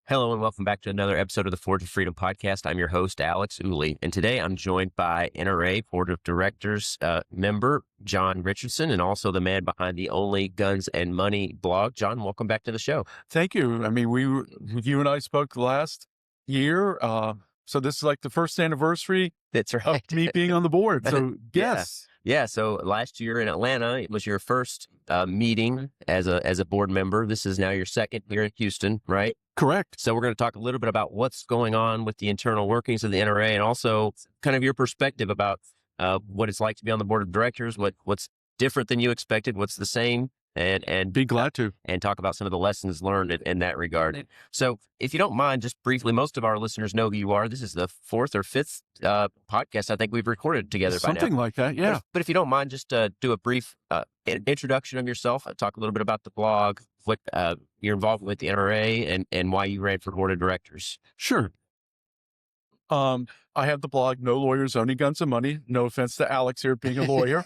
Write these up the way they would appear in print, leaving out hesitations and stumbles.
Hello and welcome back to another episode of the Forge of Freedom podcast. I'm your host, Alex Ooley, and today I'm joined by NRA Board of Directors member John Richardson and also the man behind the Only Guns and Money blog. John, welcome back to the show. Thank you. I mean, you and I spoke last year, so this is like the first anniversary That's of right. me being on the board. So yes. Yeah. So last year in Atlanta, it was your first meeting as a board member. This is now your second here in Houston, right? Correct. So we're going to talk a little bit about what's going on with the internal workings of the NRA and also kind of your perspective about what it's like to be on the board of directors, what's different than you expected, what's the same, and Be glad to. and talk about some of the lessons learned in that regard. So if you don't mind, just briefly, most of our listeners know who you are. This is the fourth or fifth podcast I think we've recorded together by now. Something like that, yeah. But if you don't mind, just do a brief introduction of yourself. Talk a little bit about the blog, what your involvement with the NRA, and why you ran for board of directors. Sure. I have the blog, No Lawyers, Only Guns and Money. No offense to Alex here being a lawyer.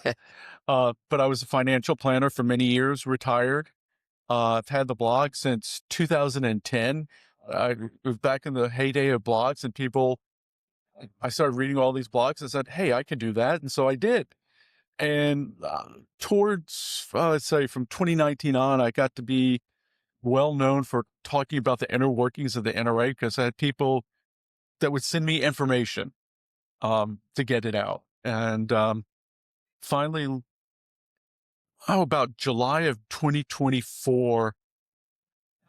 But I was a financial planner for many years, retired. I've had the blog since 2010. I was back in the heyday of blogs, and I started reading all these blogs and said, hey, I can do that. And so I did. And towards, let's say from 2019 on, I got to be well known for talking about the inner workings of the NRA because I had people that would send me information to get it out. And finally, about July of 2024,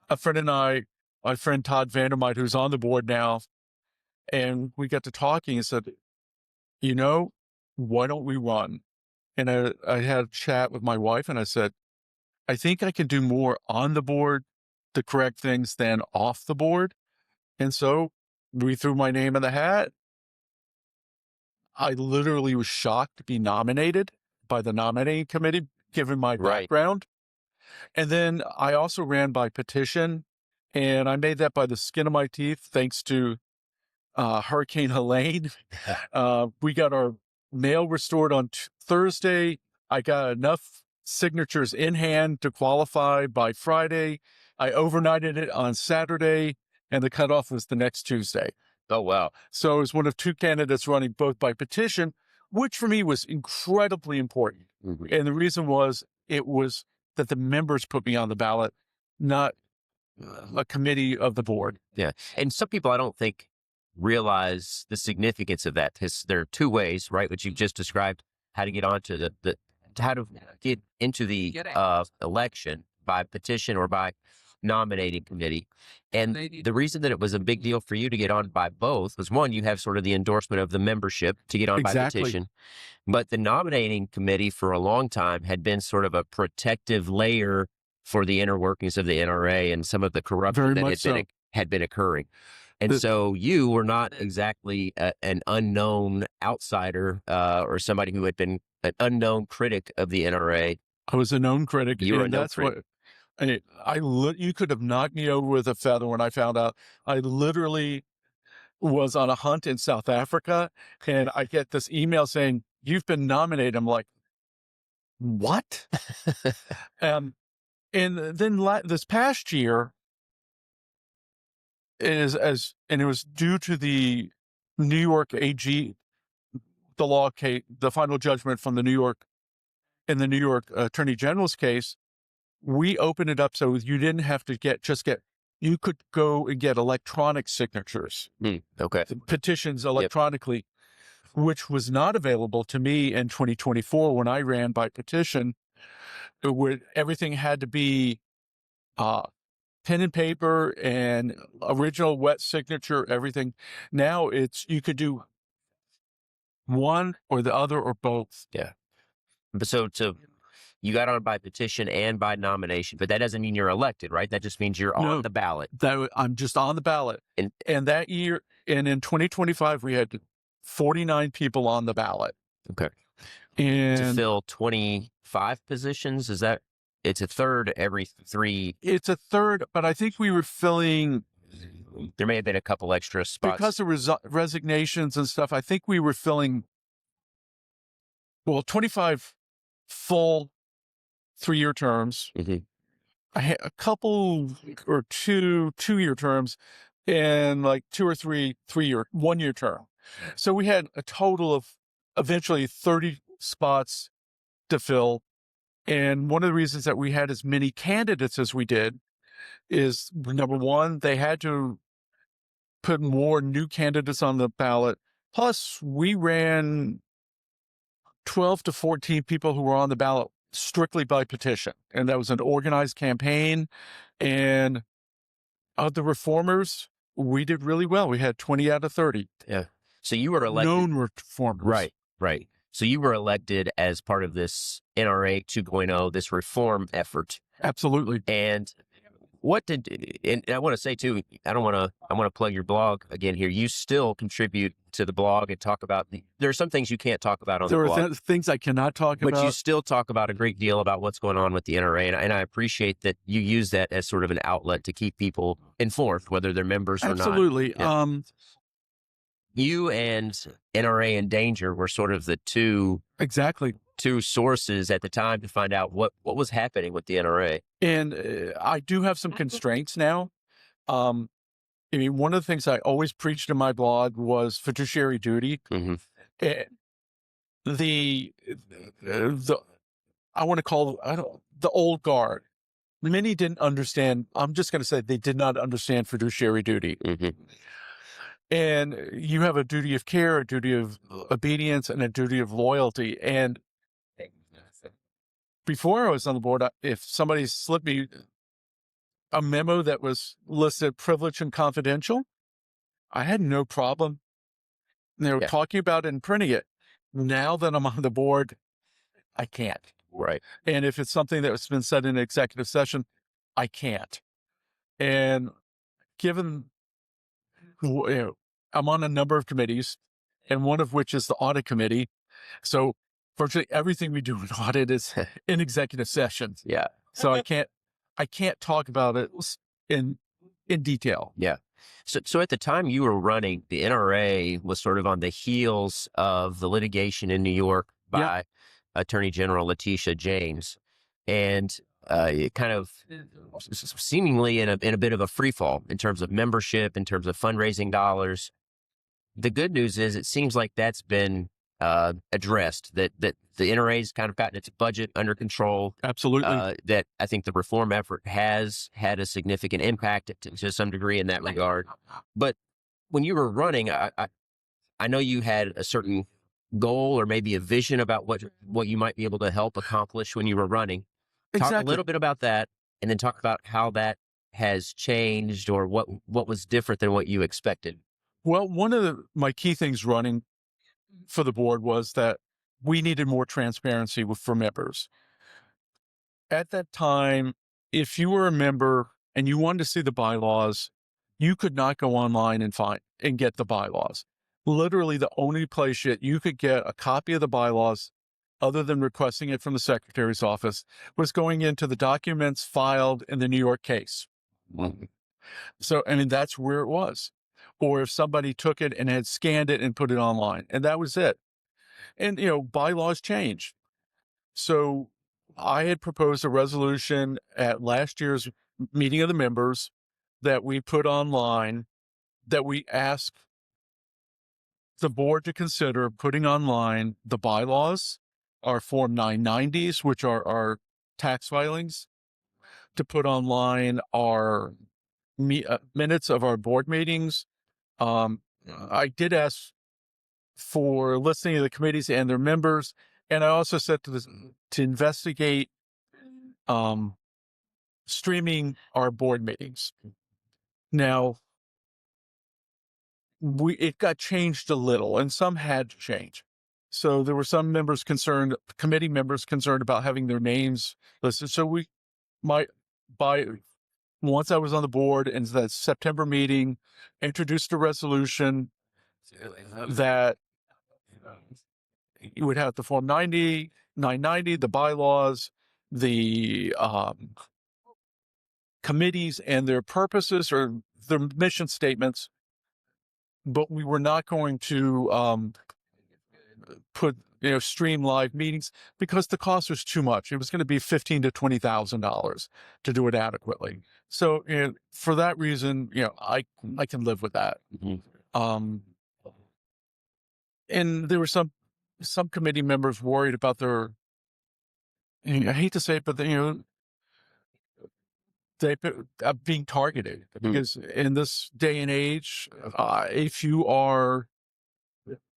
a friend and I, my friend Todd Vandermite, who's on the board now, and we got to talking and said, why don't we run? And I had a chat with my wife and I said, I think I can do more on the board to correct things than off the board. And so we threw my name in the hat. I literally was shocked to be nominated by the nominating committee, given my background. And then I also ran by petition, and I made that by the skin of my teeth, thanks to Hurricane Helene. We got our mail restored on Thursday. I got enough signatures in hand to qualify by Friday. I overnighted it on Saturday, and the cutoff was the next Tuesday. Oh, wow. So I was one of two candidates running both by petition, which for me was incredibly important. Mm-hmm. And the reason was it was that the members put me on the ballot, not a committee of the board. Yeah. And some people I don't think realize the significance of that, because there are two ways, right, which you've just described, how to get onto how to get into the election by petition or by nominating committee. And the reason that it was a big deal for you to get on by both was, one, you have sort of the endorsement of the membership to get on by petition. But the nominating committee for a long time had been sort of a protective layer for the inner workings of the NRA and some of the corruption that had been occurring. And so you were not exactly an unknown outsider or somebody who had been an unknown critic of the NRA. I was a known critic. You were a known critic. You could have knocked me over with a feather when I found out. I literally was on a hunt in South Africa, and I get this email saying, you've been nominated. I'm like, what? And then this past year, it was due to the New York AG, the law case, the final judgment from the New York Attorney General's case. We opened it up so you didn't have to you could go and get electronic signatures. Petitions electronically, which was not available to me in 2024 when I ran by petition. Everything had to be pen and paper and original wet signature, everything. Now you could do one or the other or both. Yeah. So you got on by petition and by nomination, but that doesn't mean you're elected, right? That just means you're on the ballot. I'm just on the ballot. And that year, and in 2025, we had 49 people on the ballot. Okay. And to fill 25 positions, it's a third every three? It's a third, but I think we were filling. There may have been a couple extra spots. Because of resignations and stuff, I think we were filling, 25 full 3-year terms. Mm-hmm. I had a couple or two-year terms and like 2 or 3 1-year term. So we had a total of eventually 30 spots to fill. And one of the reasons that we had as many candidates as we did is, number one, they had to put more new candidates on the ballot. Plus, we ran 12 to 14 people who were on the ballot strictly by petition. And that was an organized campaign. And of the reformers, we did really well. We had 20 out of 30. Yeah. So you were elected. Known reformers. Right, right. So you were elected as part of this NRA 2.0, this reform effort. Absolutely. And what did, and I want to say too, I want to plug your blog again here. You still contribute to the blog and talk about, there are some things you can't talk about on the blog. There are things I cannot talk about. But you still talk about a great deal about what's going on with the NRA. And I appreciate that you use that as sort of an outlet to keep people informed, whether they're members or not. Absolutely. Yeah. You and NRA in Danger were sort of the two sources at the time to find out what was happening with the NRA. And I do have some constraints now. I mean, one of the things I always preached in my blog was fiduciary duty. Mm-hmm. I want to call the old guard. Many didn't understand. I'm just going to say they did not understand fiduciary duty. Mm-hmm. And you have a duty of care, a duty of obedience, and a duty of loyalty. And before I was on the board, if somebody slipped me a memo that was listed privileged and confidential, I had no problem. They were talking about it and printing it. Now that I'm on the board, I can't. Right. And if it's something that's been said in executive session, I can't. And given, I'm on a number of committees, and one of which is the audit committee. So virtually everything we do in audit is in executive sessions. Yeah. So I can't talk about it in detail. Yeah. So at the time you were running, the NRA was sort of on the heels of the litigation in New York by Attorney General Letitia James, and it kind of seemingly in a bit of a free fall in terms of membership, in terms of fundraising dollars. The good news is it seems like that's been addressed, that the NRA's kind of gotten its budget under control. Absolutely. That I think the reform effort has had a significant impact to some degree in that regard. But when you were running, I know you had a certain goal or maybe a vision about what you might be able to help accomplish when you were running. Exactly. Talk a little bit about that, and then talk about how that has changed or what was different than what you expected. Well, one of my key things running for the board was that we needed more transparency for members. At that time, if you were a member and you wanted to see the bylaws, you could not go online and get the bylaws. Literally, the only place you could get a copy of the bylaws, other than requesting it from the secretary's office, was going into the documents filed in the New York case. Mm-hmm. So, I mean, that's where it was. Or if somebody took it and had scanned it and put it online, and that was it. And, bylaws change. So I had proposed a resolution at last year's meeting of the members that we put online, that we asked the board to consider putting online the bylaws, our Form 990s, which are our tax filings, to put online our minutes of our board meetings. I did ask for listening to the committees and their members, and I also said to investigate streaming our board meetings. Now, it got changed a little, and some had to change. So there were some committee members concerned about having their names listed. So once I was on the board in that September meeting, introduced a resolution that you would have the Form 990, the bylaws, the committees and their purposes or their mission statements, but we were not going to put stream live meetings because the cost was too much. It was going to be $15,000 to $20,000 to do it adequately. So for that reason, I can live with that. Mhm. And there were some committee members worried about their, I hate to say it, but they being targeted because in this day and age, if you are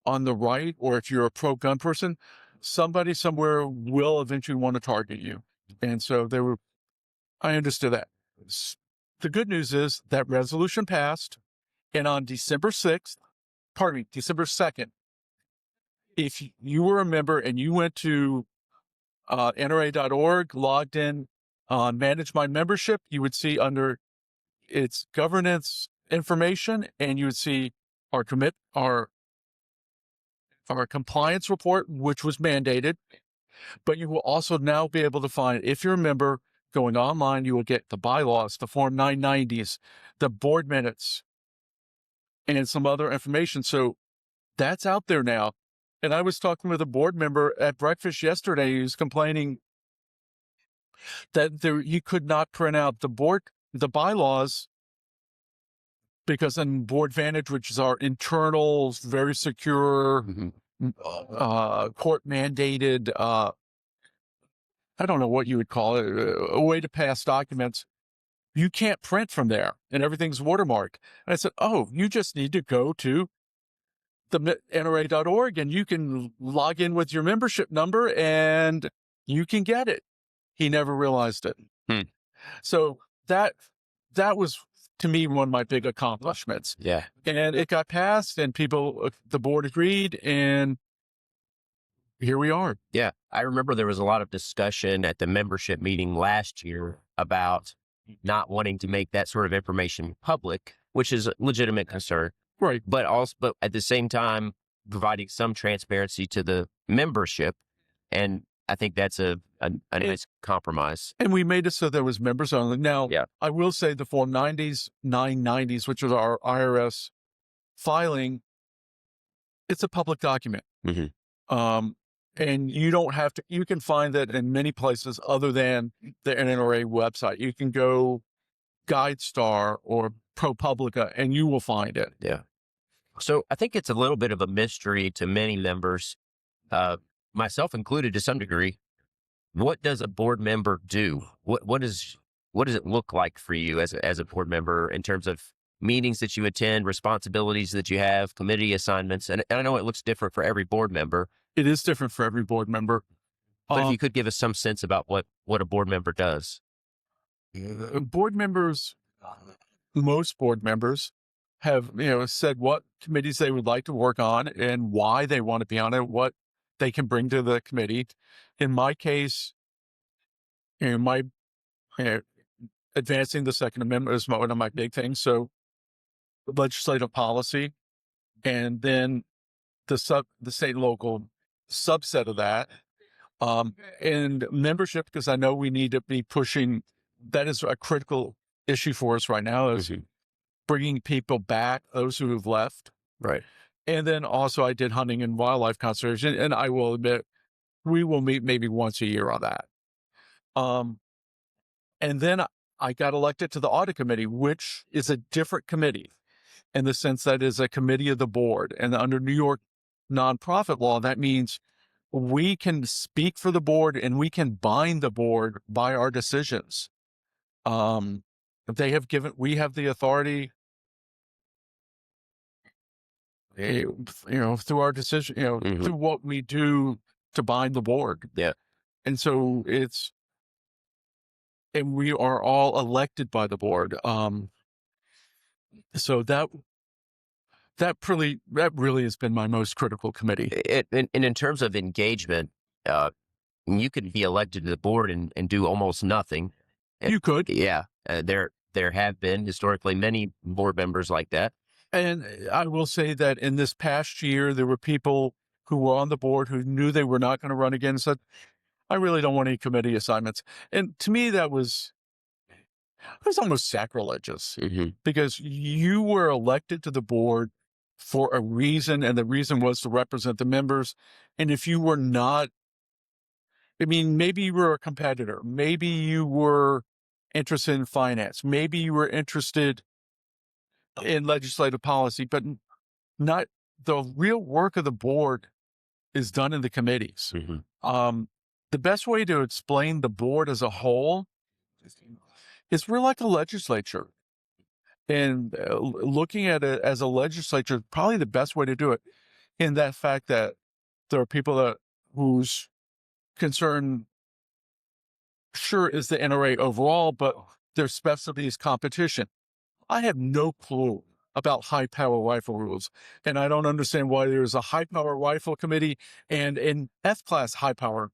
on the right or if you're a pro-gun person, somebody somewhere will eventually want to target you. And so I understood that. The good news is that resolution passed, and on December 2nd, if you were a member and you went to NRA.org, logged in, manage my membership, you would see under its governance information, and you would see our compliance report, which was mandated. But you will also now be able to find, if you're a member, going online, you will get the bylaws, the Form 990s, the board minutes, and some other information. So that's out there now. And I was talking with a board member at breakfast yesterday who's complaining that he could not print out the bylaws because in Board Vantage, which is our internal, very secure, court mandated, I don't know what you would call it, a way to pass documents, you can't print from there and everything's watermarked. And I said, oh, you just need to go to the NRA.org and you can log in with your membership number and you can get it. He never realized it. So that was, to me, one of my big accomplishments. Yeah. And it got passed and the board agreed, and here we are. Yeah. I remember there was a lot of discussion at the membership meeting last year about not wanting to make that sort of information public, which is a legitimate concern. Right. But at the same time, providing some transparency to the membership. And I think that's a nice compromise. And we made it so there was members only. Now, I will say the Form 990s, which was our IRS filing, it's a public document. And you don't have to, you can find that in many places other than the NRA website. You can go GuideStar or ProPublica and you will find it. Yeah. So I think it's a little bit of a mystery to many members, myself included to some degree. What does a board member do? What does it look like for you as a board member in terms of meetings that you attend, responsibilities that you have, committee assignments? And I know it looks different for every board member. It is different for every board member. But if you could give us some sense about what a board member does. Most board members have, said what committees they would like to work on and why they want to be on it, what they can bring to the committee. In my case, advancing the Second Amendment is one of my big things. So legislative policy, and then the state and local subset of that, and membership, because I know we need to be pushing. That is a critical issue for us right now, is bringing people back, those who have left. Right. And then also I did hunting and wildlife conservation, and I will admit we will meet maybe once a year on that. And then I got elected to the audit committee, which is a different committee in the sense that is a committee of the board. And under New York nonprofit law, that means we can speak for the board and we can bind the board by our decisions. We have the authority, through our decision, through what we do to bind the board. Yeah. And so and we are all elected by the board. So that really has been my most critical committee. And in terms of engagement, you could be elected to the board and do almost nothing. You could. Yeah. There have been historically many board members like that. And I will say that in this past year, there were people who were on the board who knew they were not going to run again and said, I really don't want any committee assignments. And to me, that was almost sacrilegious, because you were elected to the board for a reason, and the reason was to represent the members. And if you were not, I mean, maybe you were a competitor, maybe you were interested in finance, maybe you were interested in legislative policy, but not the real work of the board is done in the committees. The best way to explain the board as a whole is we're like a legislature. And looking at it as a legislature, probably the best way to do it, in that fact that there are people whose concern sure is the NRA overall, but their specialty is competition. I have no clue about high power rifle rules, and I don't understand why there's a high power rifle committee and an F class high power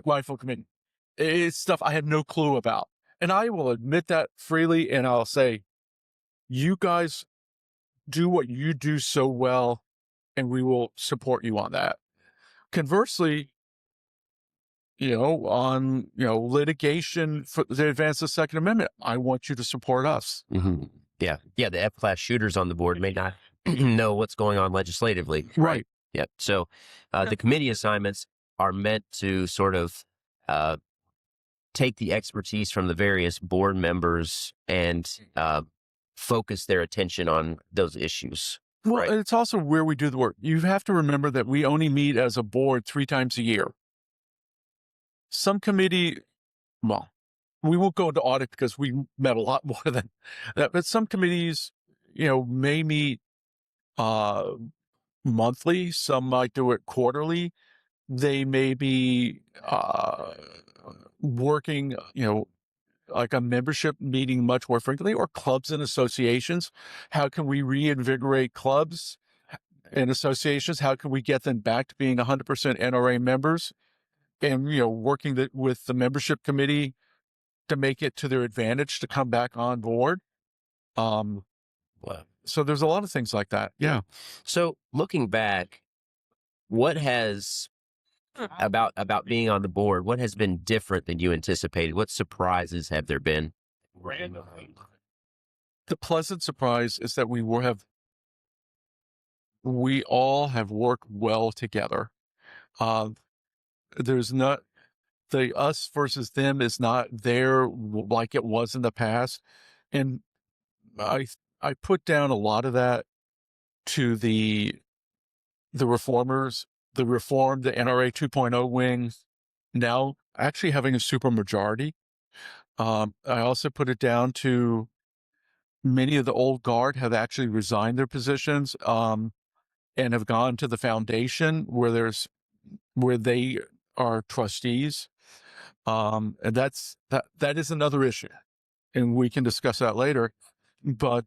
rifle committee. It's stuff I have no clue about, and I will admit that freely, and I'll say, you guys do what you do so well, and we will support you on that. Conversely, on, litigation for the advance of the Second Amendment, I want you to support us. Yeah. The F-class shooters on the board may not know what's going on legislatively. Right. Yeah. So the committee assignments are meant to sort of take the expertise from the various board members and focus their attention on those issues. Well, and it's also where we do the work. You have to remember that we only meet as a board 3 times a year. Some committee, well, we won't go into audit because we met a lot more than that, but some committees, may meet monthly. Some might do it quarterly. They may be working, like a membership meeting much more frequently, or clubs and associations. How can we reinvigorate clubs and associations? How can we get them back to being 100% NRA members? And, working with the membership committee to make it to their advantage to come back on board. So there's a lot of things like that. Yeah. So looking back, what has about being on the board, what has been different than you anticipated? What surprises have there been? The pleasant surprise is that we all have worked well together. There's not the us versus them is not there like it was in the past. And I put down a lot of that to the reformers, the NRA 2.0 wing, now actually having a supermajority. I also put it down to many of the old guard have actually resigned their positions and have gone to the foundation where they are trustees. And that is another issue, and we can discuss that later. But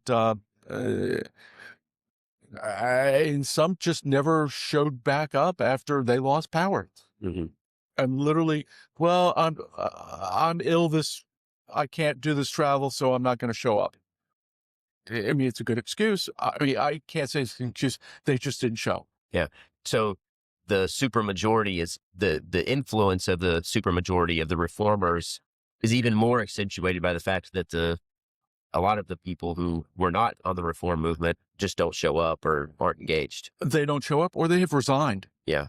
and some just never showed back up after they lost power. And literally, well, I'm ill. I can't do this travel, so I'm not going to show up. I mean, it's a good excuse. I mean, I can't say it's an excuse. They just didn't show. Yeah. So the supermajority is the influence of the supermajority of the reformers is even more accentuated by the fact that a lot of the people who were not on the reform movement just don't show up or aren't engaged. They don't show up, or they have resigned. Yeah.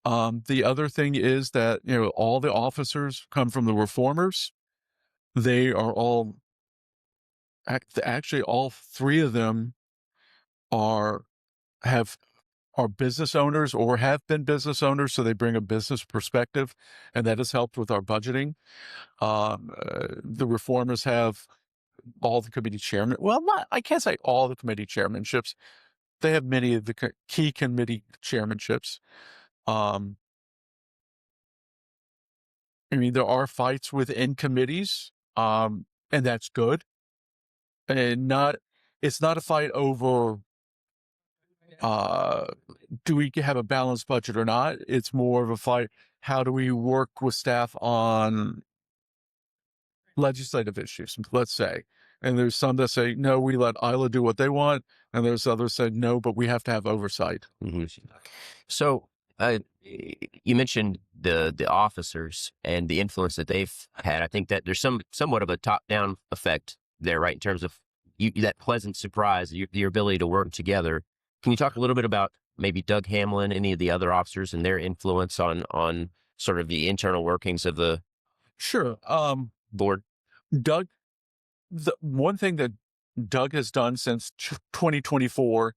The other thing is that, all the officers come from the reformers. They are actually all 3 of them are business owners or have been business owners. So they bring a business perspective, and that has helped with our budgeting. The reformers have all the committee chairmen. Well, I can't say all the committee chairmanships. They have many of the key committee chairmanships. I mean, there are fights within committees, and that's good. And it's not a fight over, do we have a balanced budget or not? It's more of a fight. How do we work with staff on legislative issues, let's say? And there's some that say, no, we let Isla do what they want. And there's others that say, no, but we have to have oversight. So you mentioned the officers and the influence that they've had. I think that there's somewhat of a top-down effect there, right? In terms of that pleasant surprise, your ability to work together. Can you talk a little bit about maybe Doug Hamlin, any of the other officers, and their influence on sort of the internal workings of the Sure. board? Doug, the one thing that Doug has done since 2024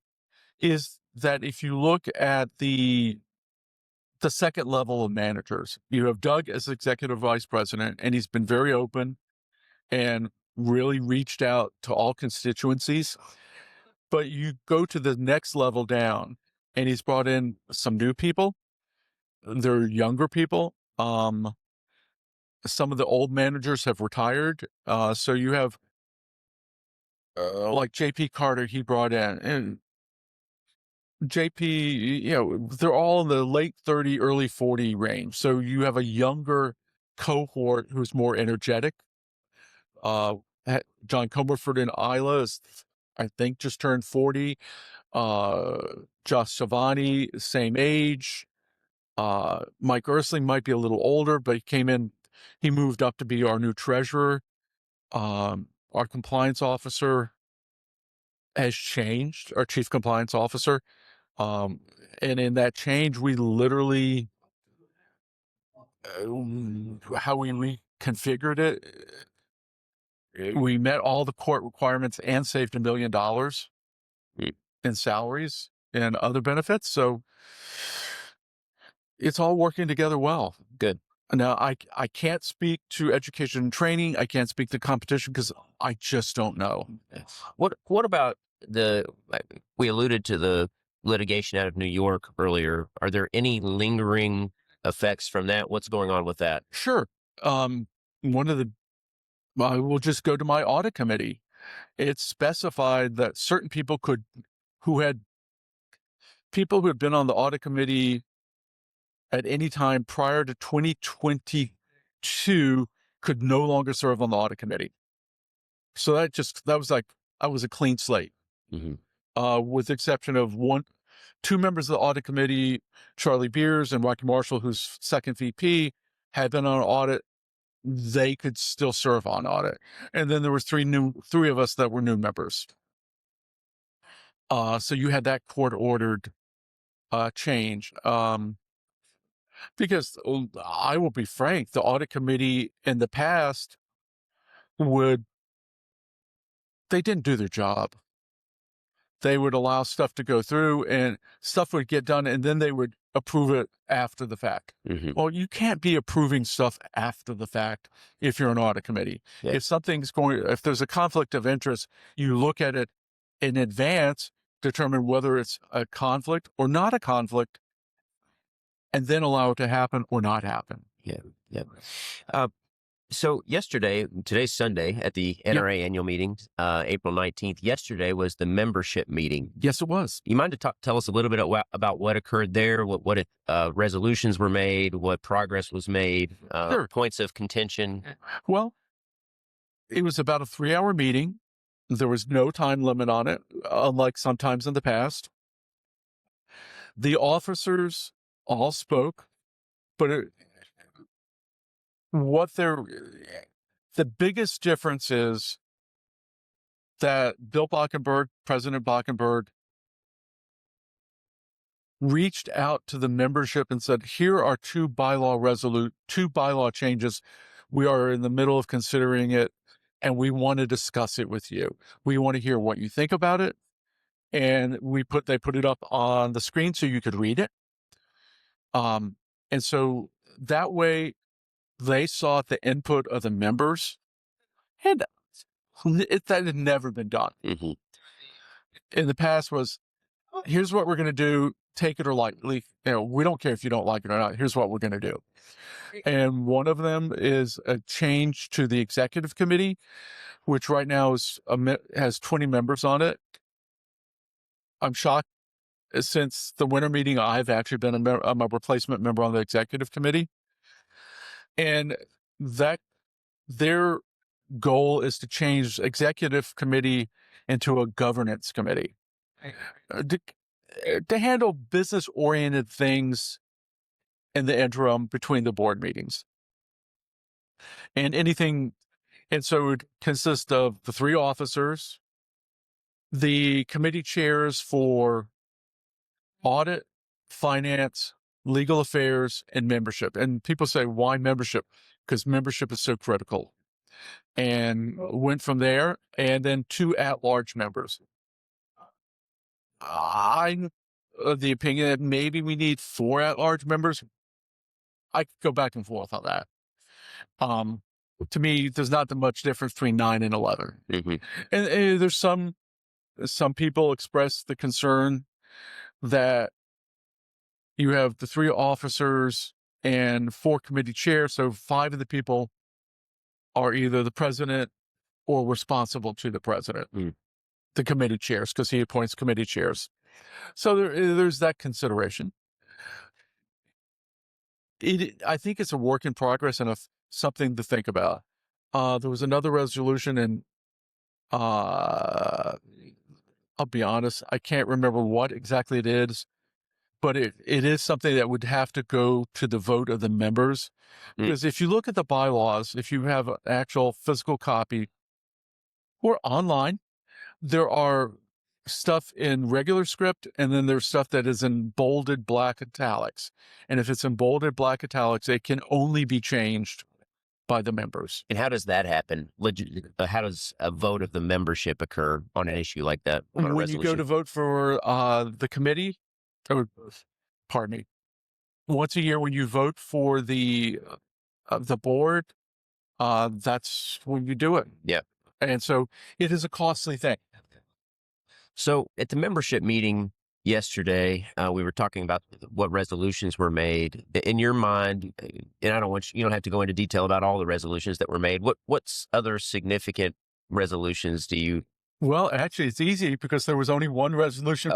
is that if you look at the second level of managers, you have Doug as executive vice president, and he's been very open and really reached out to all constituencies. But you go to the next level down, and he's brought in some new people. They're younger people. Some of the old managers have retired. So you have like JP Carter, he brought in, and JP, they're all in the late 30, early 40 range. So you have a younger cohort who's more energetic. John Comerford and Isla is, I think, just turned 40. Josh Savani, same age. Mike Ersling might be a little older, but he moved up to be our new treasurer. Our compliance officer has changed, our chief compliance officer. And in that change, we literally, how we reconfigured it, we met all the court requirements and saved $1 million in salaries and other benefits. So it's all working together well. Good. Now, I can't speak to education and training. I can't speak to competition because I just don't know. What about we alluded to the litigation out of New York earlier. Are there any lingering effects from that? What's going on with that? Sure. I will just go to my audit committee. It specified that certain people who had been on the audit committee at any time prior to 2022 could no longer serve on the audit committee. So that was a clean slate. Mm-hmm. With the exception of two members of the audit committee, Charlie Beers and Rocky Marshall, who's second VP, had been on audit. They could still serve on audit. And then there was three of us that were new members. So you had that court-ordered change. Because I will be frank, the audit committee in the past they didn't do their job. They would allow stuff to go through and stuff would get done, and then they would approve it after the fact. Mm-hmm. Well, you can't be approving stuff after the fact if you're an audit committee. Yeah. If there's a conflict of interest, you look at it in advance, determine whether it's a conflict or not a conflict, and then allow it to happen or not happen. Yeah. So today's Sunday at the NRA Annual Meeting, April 19th. Yesterday was the membership meeting. Yes, it was. You mind to tell us a little bit about what occurred there, what resolutions were made, what progress was made, Sure. Points of contention? Well, it was about a 3-hour meeting. There was no time limit on it, unlike sometimes in the past. The officers all spoke, but the biggest difference is that Bill Blankenberg, President Blankenberg, reached out to the membership and said, here are two bylaw changes. We are in the middle of considering it, and we want to discuss it with you. We want to hear what you think about it. And they put it up on the screen so you could read it. And so that way they saw the input of the members, and that had never been done. Mm-hmm. In the past was, here's what we're going to do, take it or lightly. We don't care if you don't like it or not. Here's what we're going to do. And one of them is a change to the executive committee, which right now has 20 members on it. I'm shocked. Since the winter meeting, I've actually been I'm a replacement member on the executive committee. And their goal is to change executive committee into a governance committee to handle business-oriented things in the interim between the board meetings. And so it would consist of the 3 officers, the committee chairs for audit, finance, legal affairs, and membership. And people say, why membership? Because membership is so critical. And went from there, and then 2 at-large members. I'm of the opinion that maybe we need 4 at-large members. I could go back and forth on that. To me, there's not that much difference between 9 and 11. And there's some people express the concern that you have the 3 officers and 4 committee chairs, so 5 of the people are either the president or responsible to the president, the committee chairs, because he appoints committee chairs. So there's that consideration. I think it's a work in progress and something to think about. There was another resolution, and I'll be honest, I can't remember what exactly it is, but it is something that would have to go to the vote of the members. Because if you look at the bylaws, if you have an actual physical copy or online, there are stuff in regular script, and then there's stuff that is in bolded black italics. And if it's in bolded black italics, it can only be changed by the members. And how does that happen? How does a vote of the membership occur on an issue like that? When you go to vote for the committee, or pardon me, once a year when you vote for the board, that's when you do it. Yeah. And so it is a costly thing. So at the membership meeting yesterday, we were talking about what resolutions were made. In your mind, and I don't want you don't have to go into detail about all the resolutions that were made. What's other significant resolutions do you? Well, actually, it's easy because there was only one resolution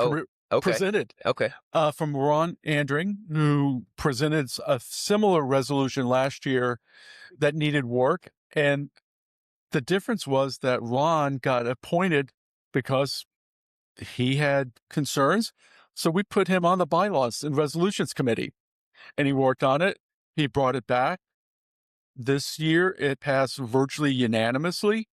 presented. Okay. From Ron Andring, who presented a similar resolution last year that needed work. And the difference was that Ron got appointed because he had concerns. So we put him on the bylaws and resolutions committee, and he worked on it. He brought it back. This year, it passed virtually unanimously.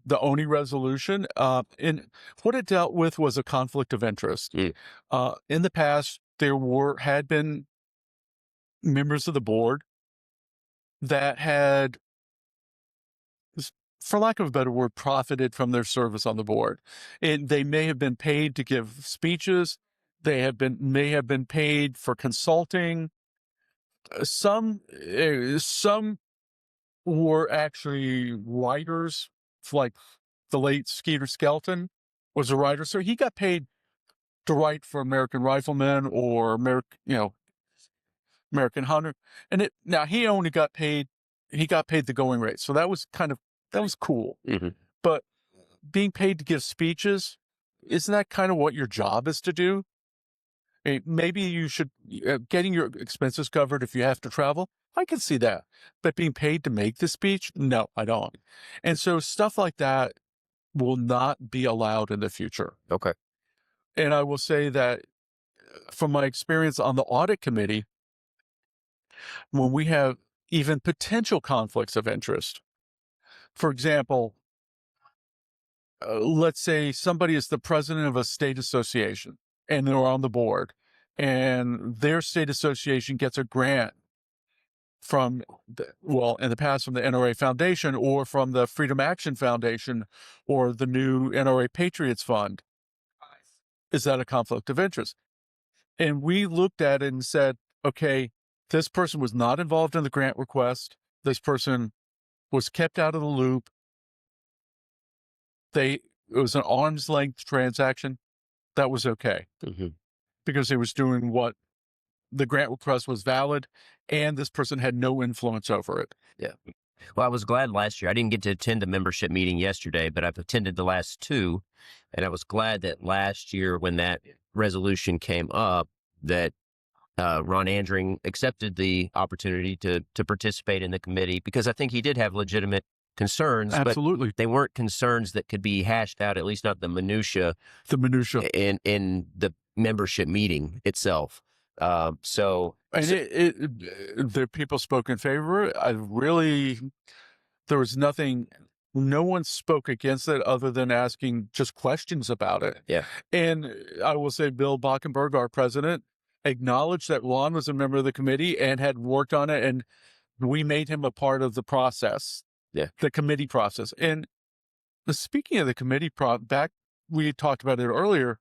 The only resolution, and what it dealt with was a conflict of interest. In the past, there had been members of the board that had, for lack of a better word, profited from their service on the board. And they may have been paid to give speeches. They may have been paid for consulting. Some were actually writers, like the late Skeeter Skelton was a writer. So he got paid to write for American Rifleman or American Hunter. And now he only got paid, the going rate. So that was cool. But being paid to give speeches, isn't that kind of what your job is to do? Maybe you should, getting your expenses covered if you have to travel, I can see that. But being paid to make the speech, no, I don't. And so stuff like that will not be allowed in the future. Okay. And I will say that from my experience on the audit committee, when we have even potential conflicts of interest, for example, let's say somebody is the president of a state association and they're on the board, and their state association gets a grant from, in the past from the NRA Foundation or from the Freedom Action Foundation or the new NRA Patriots Fund. Is that a conflict of interest? And we looked at it and said, okay, this person was not involved in the grant request. This person was kept out of the loop. It was an arm's length transaction. That was okay. Because they was doing what the grant request was valid, and this person had no influence over it. Yeah. Well, I was glad last year. I didn't get to attend the membership meeting yesterday, but I've attended the last 2, and I was glad that last year when that resolution came up, that Ron Andring accepted the opportunity to participate in the committee, because I think he did have legitimate concerns. Absolutely. But they weren't concerns that could be hashed out, at least not the minutia. In the membership meeting itself. The people spoke in favor. There was nothing no one spoke against it other than asking just questions about it. Yeah. And I will say Bill Bockenberg, our president, acknowledged that Ron was a member of the committee and had worked on it, and we made him a part of the process, the committee process. And speaking of the committee we talked about it earlier,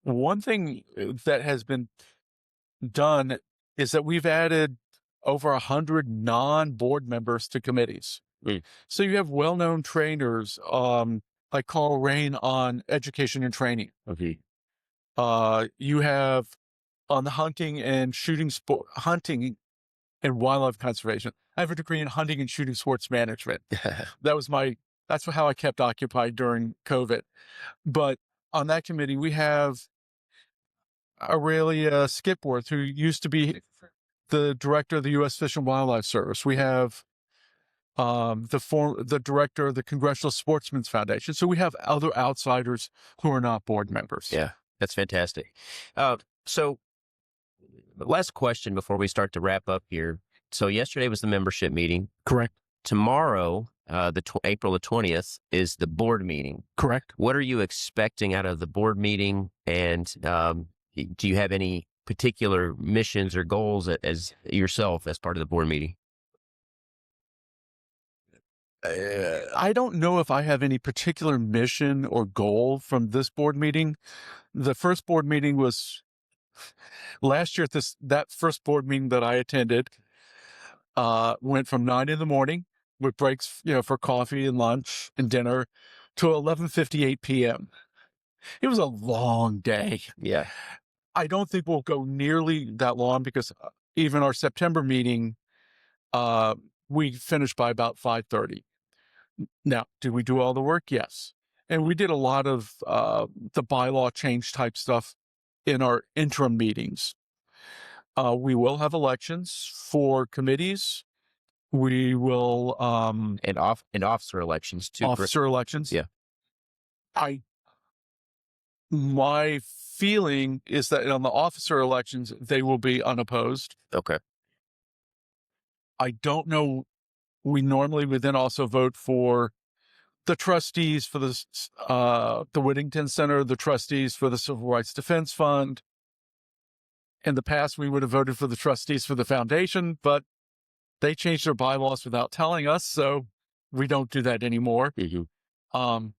one thing that has been done is that we've added over 100 non-board members to committees. So you have well-known trainers, like Carl Rain on education and training. You have on the hunting and wildlife conservation. I have a degree in hunting and shooting sports management. That's how I kept occupied during COVID. But on that committee, we have Aurelia Skipworth, who used to be the director of the U.S. Fish and Wildlife Service. We have the director of the Congressional Sportsmen's Foundation. So we have other outsiders who are not board members. Yeah, that's fantastic. So last question before we start to wrap up here. So yesterday was the membership meeting. Correct. Tomorrow, April the 20th, is the board meeting. Correct. What are you expecting out of the board meeting? And do you have any particular missions or goals as yourself as part of the board meeting? I don't know if I have any particular mission or goal from this board meeting. The first board meeting was last year. That first board meeting that I attended went from 9 a.m. with breaks, for coffee and lunch and dinner, to 11:58 p.m. It was a long day. Yeah. I don't think we'll go nearly that long because even our September meeting, we finished by about 5:30. Now, did we do all the work? Yes. And we did a lot of the bylaw change type stuff in our interim meetings. We will have elections for committees. We will and officer elections too. Officer elections. Yeah. My feeling is that on the officer elections, they will be unopposed. Okay. I don't know. We normally would then also vote for the trustees for the Whittington Center, the trustees for the Civil Rights Defense Fund. In the past, we would have voted for the trustees for the foundation, but they changed their bylaws without telling us, so we don't do that anymore. I'm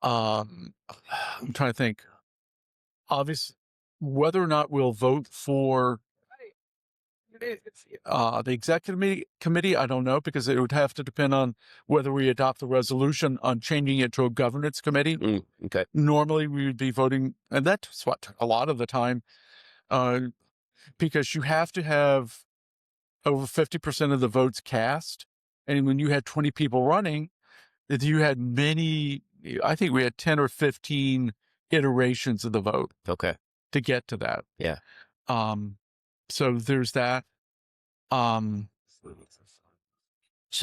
trying to think. Obviously, whether or not we'll vote for the executive committee, I don't know, because it would have to depend on whether we adopt the resolution on changing it to a governance committee. Okay. Normally, we would be voting, and that's what a lot of the time, because you have to have over 50% of the votes cast. And when you had 20 people running, you had I think we had 10 or 15 iterations of the vote. Okay. To get to that. Yeah. So there's that. So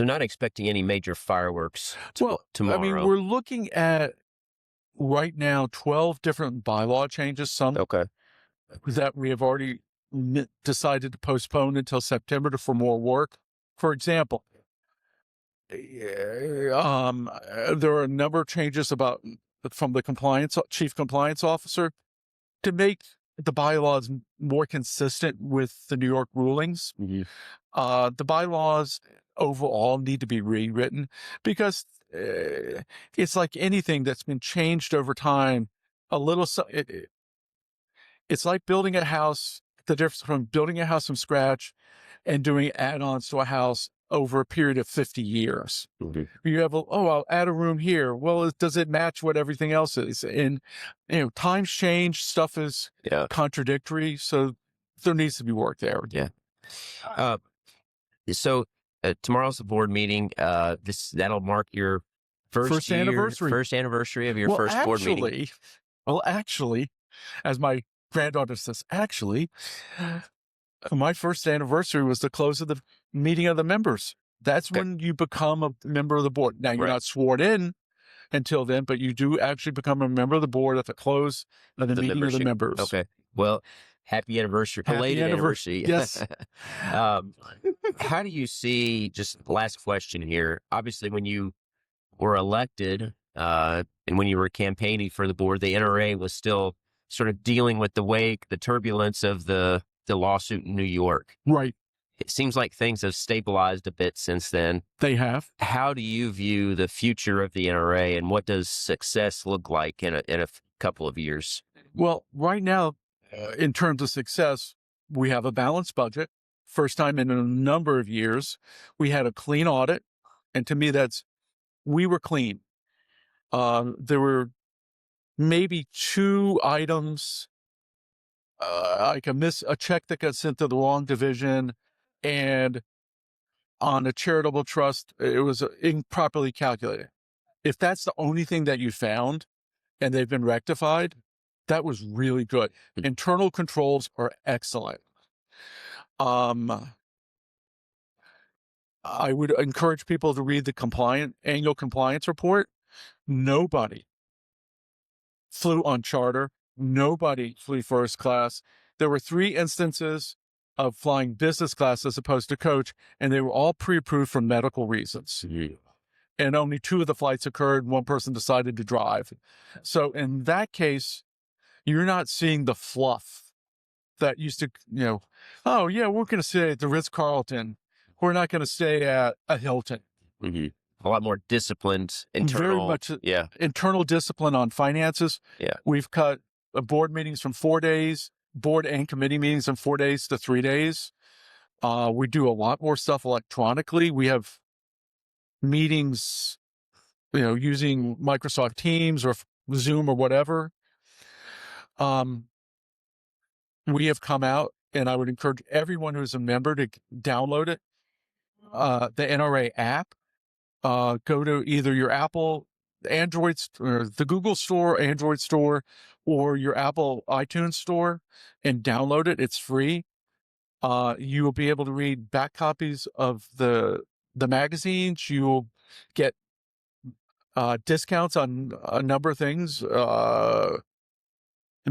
not expecting any major fireworks tomorrow. I mean, we're looking at right now 12 different bylaw changes. Some that we have already decided to postpone until September for more work. For example, there are a number of changes from the chief compliance officer to make the bylaws more consistent with the New York rulings. The bylaws overall need to be rewritten because it's like anything that's been changed over time. It's like building a house. The difference from building a house from scratch and doing add-ons to a house over a period of 50 years. You have, I'll add a room here. Well, does it match what everything else is? And, times change, stuff is contradictory. So there needs to be work there. Yeah. So tomorrow's the board meeting. That'll mark your first anniversary of your first board meeting. Well, actually, as my granddaughter says, my first anniversary was the close of the meeting of the members. That's when you become a member of the board. Now, you're not sworn in until then, but you do actually become a member of the board at the close of the meeting of the members. Okay. Well, happy anniversary. Belated anniversary. Yes. How do you see, just last question here, obviously when you were elected, and when you were campaigning for the board, the NRA was still sort of dealing with the turbulence of the lawsuit in New York. Right. It seems like things have stabilized a bit since then. They have. How do you view the future of the NRA, and what does success look like in a couple of years? Well, right now, in terms of success, we have a balanced budget. First time in a number of years. We had a clean audit. And to me, we were clean. There were maybe 2 items, like a check that got sent to the wrong division, and on a charitable trust, it was improperly calculated. If that's the only thing that you found and they've been rectified, that was really good. Internal controls are excellent. I would encourage people to read the annual compliance report. Nobody flew on charter. Nobody flew first class. There were 3 instances of flying business class as opposed to coach, and they were all pre-approved for medical reasons. And only 2 of the flights occurred. One person decided to drive. So in that case, you're not seeing the fluff that used to, oh yeah, we're going to stay at the Ritz-Carlton. We're not going to stay at a Hilton. A lot more disciplined, internal. Very much internal discipline on finances. Yeah. We've cut board meetings from 4 days, board and committee meetings from 4 days to 3 days. We do a lot more stuff electronically. We have meetings, using Microsoft Teams or Zoom or whatever. We have come out, and I would encourage everyone who's a member to download it. The NRA app. Go to either your Apple Android or the Google Store, Android Store, or your Apple iTunes Store, and download it. It's free. You will be able to read back copies of the magazines. You will get discounts on a number of things, and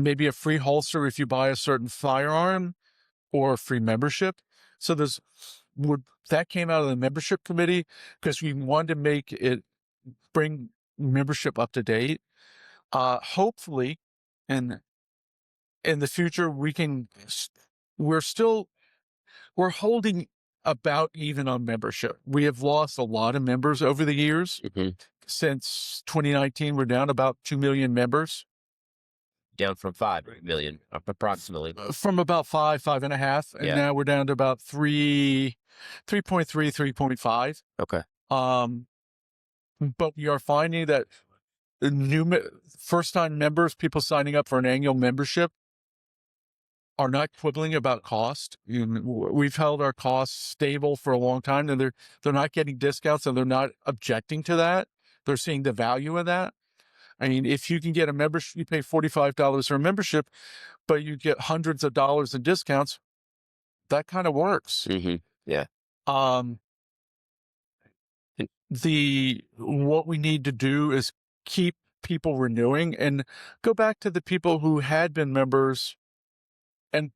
maybe a free holster if you buy a certain firearm, or a free membership. So that came out of the membership committee because we wanted to bring membership up to date. Hopefully, in the future, we're holding about even on membership. We have lost a lot of members over the years. Since 2019, we're down about 2 million members. Down from 5 million, approximately. From about 5.5, and now we're down to about 3.3, 3.5. Okay. But we are finding that new first-time members, people signing up for an annual membership, are not quibbling about cost. We've held our costs stable for a long time, and they're not getting discounts, and they're not objecting to that. They're seeing the value of that. I mean, if you can get a membership, you pay $45 for a membership, but you get hundreds of dollars in discounts, that kind of works. Yeah. What we need to do is keep people renewing and go back to the people who had been members and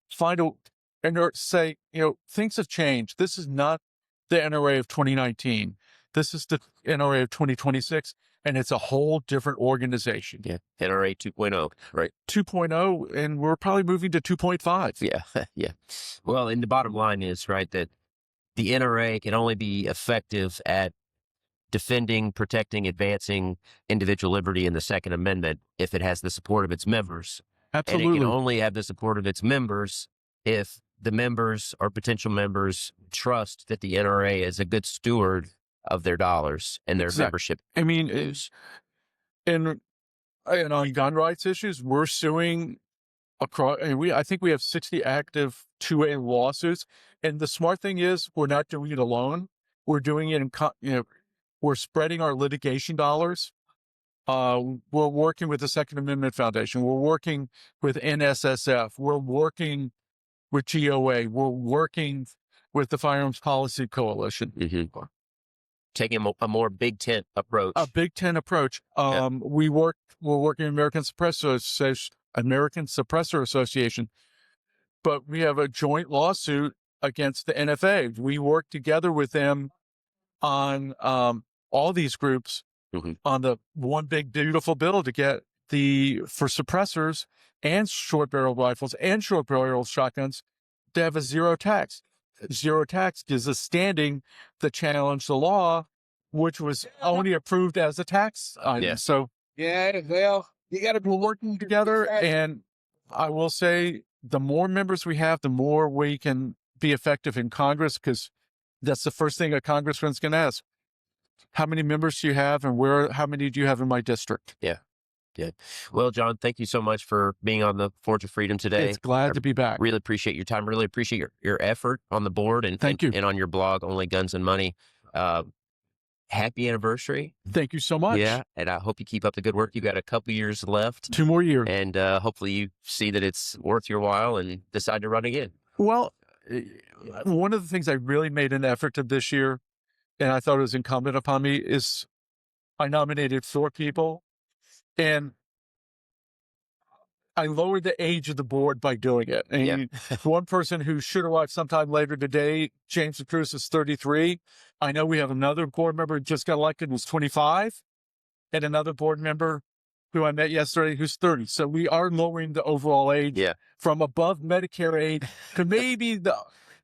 say, things have changed. This is not the NRA of 2019. This is the NRA of 2026. And it's a whole different organization. Yeah. NRA 2.0, right? 2.0, and we're probably moving to 2.5. Yeah. Yeah. Well, and the bottom line is, right, that the NRA can only be effective at defending, protecting, advancing individual liberty in the Second Amendment if it has the support of its members. Absolutely. And it can only have the support of its members if the members or potential members trust that the NRA is a good steward of their dollars and their membership. I mean, and on gun rights issues, we're suing across, and I think we have 60 active 2A lawsuits. And the smart thing is, we're not doing it alone. We're doing it we're spreading our litigation dollars. We're working with the Second Amendment Foundation. We're working with NSSF. We're working with GOA. We're working with the Firearms Policy Coalition. Taking a more big tent approach. A big tent approach. We're working with American Suppressor Association, but we have a joint lawsuit against the NFA. We work together with them on all these groups on the one big beautiful bill to get for suppressors and short barrel rifles and short barrel shotguns to have a zero tax. Zero tax gives us standing to challenge the law, which was only approved as a tax item. Yeah. So well, you got to be working together. And I will say, the more members we have, the more we can be effective in Congress, because that's the first thing a congressman's going to ask. How many members do you have, and how many do you have in my district? Yeah. Good. Well, John, thank you so much for being on the Forge of Freedom today. It's glad to be back. Really appreciate your time. Really appreciate your effort on the board and thank you. And on your blog, Only Guns and Money. Happy anniversary. Thank you so much. Yeah. And I hope you keep up the good work. You got a couple years left. 2 more years. And hopefully you see that it's worth your while and decide to run again. Well, one of the things I really made an effort of this year, and I thought it was incumbent upon me, is I nominated 4 people. And I lowered the age of the board by doing it. And one person who should have watched sometime later today, James Cruz, is 33. I know we have another board member who just got elected, who's 25, and another board member who I met yesterday who's 30. So we are lowering the overall age from above Medicare age to maybe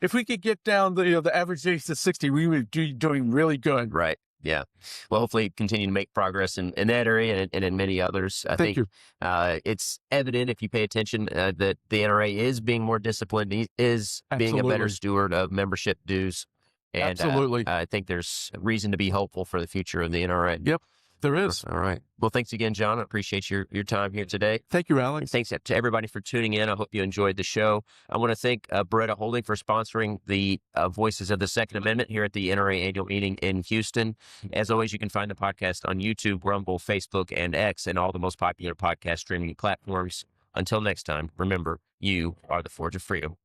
if we could get down the average age to 60, we would be doing really good. Right. Yeah. Well, hopefully continue to make progress in that area and in many others. I think it's evident, if you pay attention, that the NRA is being more disciplined. He is being a better steward of membership dues. And I think there's reason to be hopeful for the future of the NRA. Yep, there is. All right. Well, thanks again, John. I appreciate your time here today. Thank you, Alex. And thanks to everybody for tuning in. I hope you enjoyed the show. I want to thank Beretta Holding for sponsoring the Voices of the Second Amendment here at the NRA Annual Meeting in Houston. As always, you can find the podcast on YouTube, Rumble, Facebook, and X, and all the most popular podcast streaming platforms. Until next time, remember, you are the Forge of Freedom.